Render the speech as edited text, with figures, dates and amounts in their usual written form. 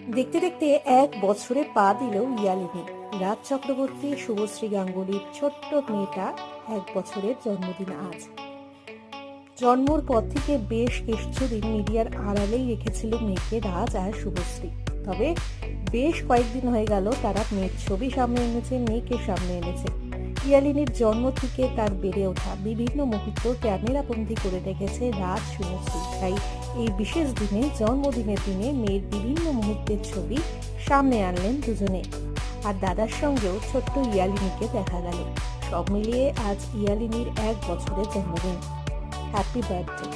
দেখতে দেখতে 1 বছরে পা দিল ইয়ালিনী। রাজ চক্রবর্তী, শুভশ্রী গাঙ্গুলির ছোট্ট মেয়েটা 1 বছরের জন্মদিন আজ। জন্মর পর থেকে বেশ কিছুদিন মিডিয়ার আড়ালেই রেখেছিল মেয়েকে রাজ আর শুভশ্রী। তবে বেশ কয়েকদিন হয়ে গেল তারা মেয়ের ছবি সামনে এনেছে, মেয়েকে সামনে এনেছে। ইয়ালিনীর জন্ম থেকে তার বেড়ে ওঠা বিভিন্ন মুহূর্ত ক্যামেরাবন্দি করে রেখেছে রাজ শুভশ্রী। তাই এই বিশেষ দিনে, জন্মদিনের দিনে মেয়ের বিভিন্ন মুহূর্তের ছবি সামনে আনলেন দুজনে। আর দাদার সঙ্গেও ছোট্ট ইয়ালিনীকে দেখা গেল। সব মিলিয়ে আজ ইয়ালিনীর 1 বছরের জন্মদিন। Happy birthday.